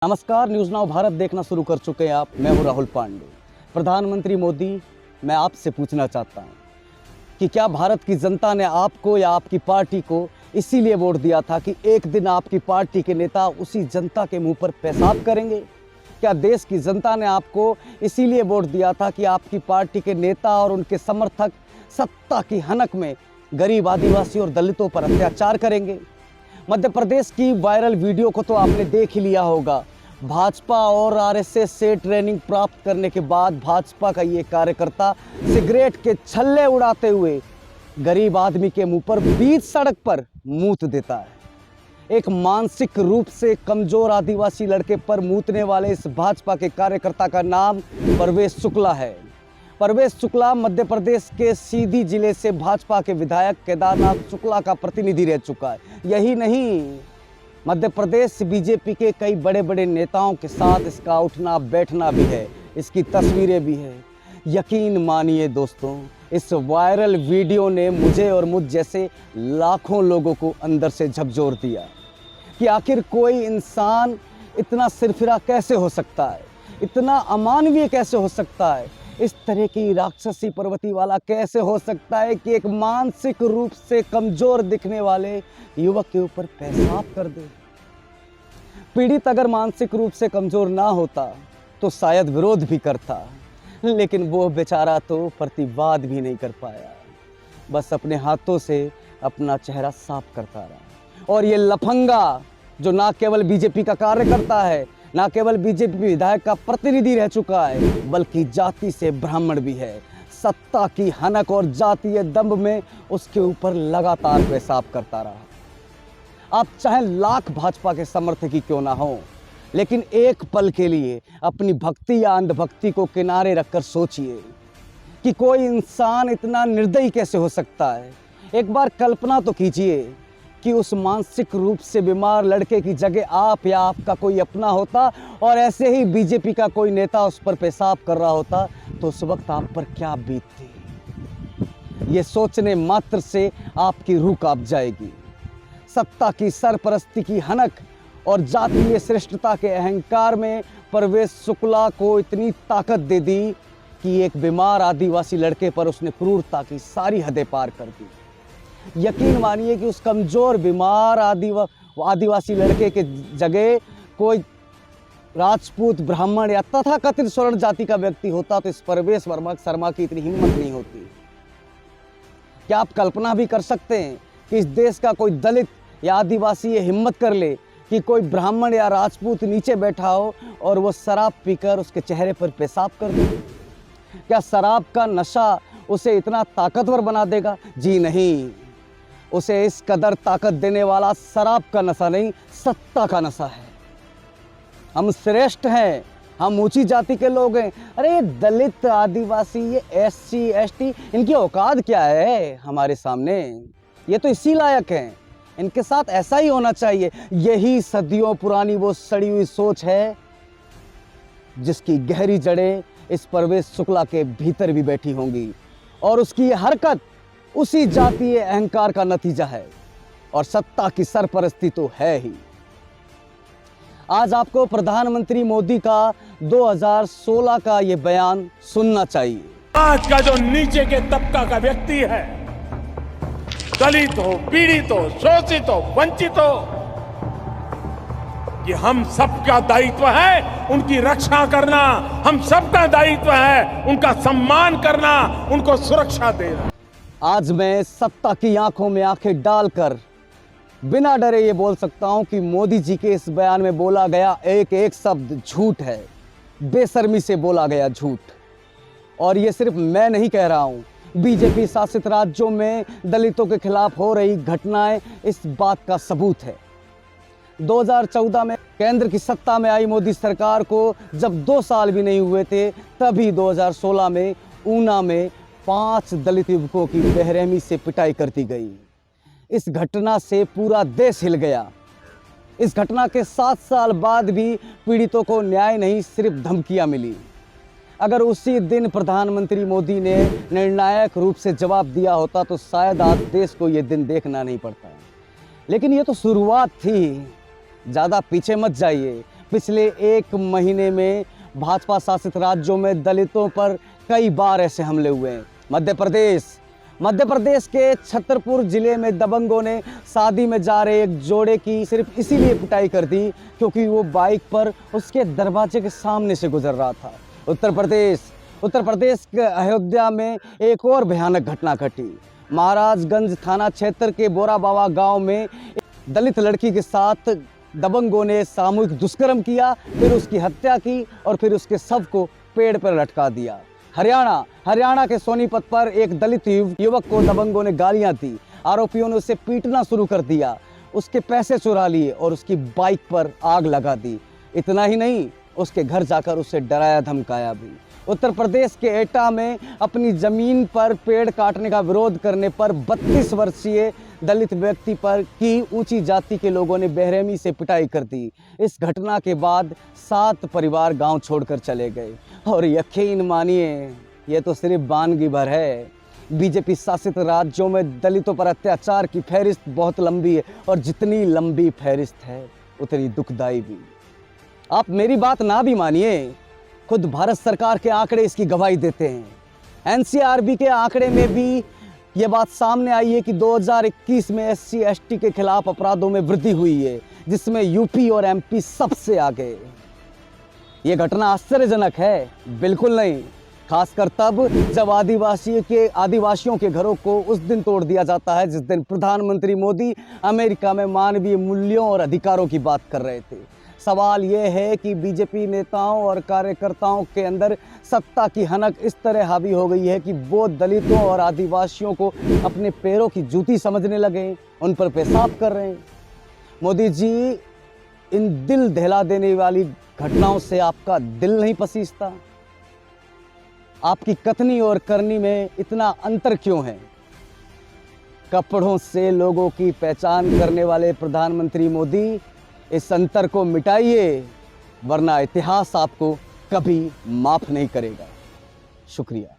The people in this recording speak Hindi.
नमस्कार, न्यूज़ नाउ भारत देखना शुरू कर चुके हैं आप। मैं हूं राहुल पांडे। प्रधानमंत्री मोदी, मैं आपसे पूछना चाहता हूं कि क्या भारत की जनता ने आपको या आपकी पार्टी को इसीलिए वोट दिया था कि एक दिन आपकी पार्टी के नेता उसी जनता के मुंह पर पेशाब करेंगे? क्या देश की जनता ने आपको इसीलिए वोट दिया था कि आपकी पार्टी के नेता और उनके समर्थक सत्ता की हनक में गरीब, आदिवासी और दलितों पर अत्याचार करेंगे? मध्य प्रदेश की वायरल वीडियो को तो आपने देख ही लिया होगा। भाजपा और आरएसएस से ट्रेनिंग प्राप्त करने के बाद भाजपा का ये कार्यकर्ता सिगरेट के छल्ले उड़ाते हुए गरीब आदमी के मुंह पर बीच सड़क पर मूत देता है। एक मानसिक रूप से कमजोर आदिवासी लड़के पर मूतने वाले इस भाजपा के कार्यकर्ता का नाम परवेश शुक्ला है। परवेश शुक्ला मध्य प्रदेश के सीधी जिले से भाजपा के विधायक केदारनाथ शुक्ला का प्रतिनिधि रह चुका है। यही नहीं, मध्य प्रदेश बीजेपी के कई बड़े बड़े नेताओं के साथ इसका उठना बैठना भी है, इसकी तस्वीरें भी है। यकीन मानिए दोस्तों, इस वायरल वीडियो ने मुझे और मुझ जैसे लाखों लोगों को अंदर से झकझोर दिया कि आखिर कोई इंसान इतना सिरफिरा कैसे हो सकता है, इतना अमानवीय कैसे हो सकता है, इस तरह की राक्षसी प्रवृत्ति वाला कैसे हो सकता है कि एक मानसिक रूप से कमजोर दिखने वाले युवक के ऊपर पेशाब कर दे। पीड़ित अगर मानसिक रूप से कमजोर ना होता तो शायद विरोध भी करता, लेकिन वो बेचारा तो प्रतिवाद भी नहीं कर पाया, बस अपने हाथों से अपना चेहरा साफ करता रहा। और ये लफंगा जो ना केवल बीजेपी का कार्यकर्ता है, ना केवल बीजेपी विधायक का प्रतिनिधि रह चुका है, बल्कि जाति से ब्राह्मण भी है, सत्ता की हनक और जातीय दंभ में उसके ऊपर लगातार पेशाब करता रहा। आप चाहे लाख भाजपा के समर्थक ही क्यों ना हो, लेकिन एक पल के लिए अपनी भक्ति या अंधभक्ति को किनारे रखकर सोचिए कि कोई इंसान इतना निर्दयी कैसे हो सकता है। एक बार कल्पना तो कीजिए कि उस मानसिक रूप से बीमार लड़के की जगह आप या आपका कोई अपना होता और ऐसे ही बीजेपी का कोई नेता उस पर पेशाब कर रहा होता, तो उस वक्त आप पर क्या बीतती। ये सोचने मात्र से आपकी रूह कांप जाएगी। सत्ता की सरपरस्ती की हनक और जातीय श्रेष्ठता के अहंकार में परवेश शुक्ला को इतनी ताकत दे दी कि एक बीमार आदिवासी लड़के पर उसने क्रूरता की सारी हदें पार कर दी। यकीन मानिए कि उस कमजोर बीमार आदिवासी लड़के के जगह कोई राजपूत, ब्राह्मण या तथाकथित स्वर्ण जाति का व्यक्ति होता तो इस परवेश शर्मा की इतनी हिम्मत नहीं होती। क्या आप कल्पना भी कर सकते हैं कि इस देश का कोई दलित या आदिवासी ये हिम्मत कर ले कि कोई ब्राह्मण या राजपूत नीचे बैठा हो और वो शराब पीकर उसके चेहरे पर पेशाब कर दे? क्या शराब का नशा उसे इतना ताकतवर बना देगा? जी नहीं, उसे इस कदर ताकत देने वाला शराब का नशा नहीं, सत्ता का नशा है। हम श्रेष्ठ हैं, हम ऊंची जाति के लोग हैं। अरे ये दलित, आदिवासी, ये एससी, एसटी, इनकी औकात क्या है हमारे सामने? ये तो इसी लायक हैं, इनके साथ ऐसा ही होना चाहिए। यही सदियों पुरानी वो सड़ी हुई सोच है जिसकी गहरी जड़ें इस परवेश शुक्ला के भीतर भी बैठी होंगी, और उसकी ये हरकत उसी जातीय अहंकार का नतीजा है, और सत्ता की सरपरस्ती तो है ही। आज आपको प्रधानमंत्री मोदी का 2016 का ये बयान सुनना चाहिए। आज का जो नीचे के तबका का व्यक्ति है, दलित हो, पीड़ित हो, शोषित हो, वंचित हो, ये हम सबका दायित्व है उनकी रक्षा करना, हम सबका दायित्व है उनका सम्मान करना, उनको सुरक्षा देना। आज मैं सत्ता की आंखों में आंखें डालकर बिना डरे ये बोल सकता हूं कि मोदी जी के इस बयान में बोला गया एक एक शब्द झूठ है, बेशर्मी से बोला गया झूठ। और ये सिर्फ मैं नहीं कह रहा हूं, बीजेपी शासित राज्यों में दलितों के खिलाफ हो रही घटनाएं इस बात का सबूत है। 2014 में केंद्र की सत्ता में आई मोदी सरकार को जब 2 साल भी नहीं हुए थे, तभी 2016 में ऊना में 5 दलित युवकों की बेरहमी से पिटाई कर दी गई। इस घटना से पूरा देश हिल गया। इस घटना के 7 साल बाद भी पीड़ितों को न्याय नहीं, सिर्फ धमकियां मिली। अगर उसी दिन प्रधानमंत्री मोदी ने निर्णायक रूप से जवाब दिया होता तो शायद आज देश को ये दिन देखना नहीं पड़ता। लेकिन ये तो शुरुआत थी, ज़्यादा पीछे मत जाइए। पिछले एक महीने में भाजपा शासित राज्यों में दलितों पर कई बार ऐसे हमले हुए हैं। मध्य प्रदेश के छतरपुर जिले में दबंगों ने शादी में जा रहे एक जोड़े की सिर्फ इसीलिए पिटाई कर दी क्योंकि वो बाइक पर उसके दरवाजे के सामने से गुजर रहा था। उत्तर प्रदेश के अयोध्या में एक और भयानक घटना घटी। महाराजगंज थाना क्षेत्र के बोराबावा गांव में एक दलित लड़की के साथ दबंगों ने सामूहिक दुष्कर्म किया, फिर उसकी हत्या की और फिर उसके शव को पेड़ पर लटका दिया। हरियाणा के सोनीपत पर एक दलित युवक को दबंगों ने गालियां दी। आरोपियों ने उसे पीटना शुरू कर दिया, उसके पैसे चुरा लिए और उसकी बाइक पर आग लगा दी। इतना ही नहीं, उसके घर जाकर उसे डराया धमकाया भी। उत्तर प्रदेश के एटा में अपनी जमीन पर पेड़ काटने का विरोध करने पर 32 वर्षीय दलित व्यक्ति पर की ऊंची जाति के लोगों ने बेरहमी से पिटाई कर दी। इस घटना के बाद 7 परिवार गांव छोड़कर चले गए। और यकीन मानिए, ये तो सिर्फ बानगी भर है। बीजेपी शासित राज्यों में दलितों पर अत्याचार की फहरिस्त बहुत लंबी है और जितनी लंबी फहरिस्त है उतनी दुखदाई भी। आप मेरी बात ना भी मानिए, खुद भारत सरकार के आंकड़े इसकी गवाही देते हैं। एनसीआरबी के आंकड़े में भी ये बात सामने आई है कि 2021 में SC/ST के खिलाफ अपराधों में वृद्धि हुई है, जिसमें यूपी और MP सबसे आगे। ये घटना आश्चर्यजनक है? बिल्कुल नहीं, खासकर तब जब आदिवासियों के घरों को उस दिन तोड़ दिया जाता है जिस दिन प्रधानमंत्री मोदी अमेरिका में मानवीय मूल्यों और अधिकारों की बात कर रहे थे। सवाल यह है कि बीजेपी नेताओं और कार्यकर्ताओं के अंदर सत्ता की हनक इस तरह हावी हो गई है कि वो दलितों और आदिवासियों को अपने पैरों की जूती समझने लगे, उन पर पेशाब कर रहे हैं। मोदी जी, इन दिल दहला देने वाली घटनाओं से आपका दिल नहीं पसीजता? आपकी कथनी और करनी में इतना अंतर क्यों है? कपड़ों से लोगों की पहचान करने वाले प्रधानमंत्री मोदी, इस अंतर को मिटाइए, वरना इतिहास आपको कभी माफ नहीं करेगा। शुक्रिया।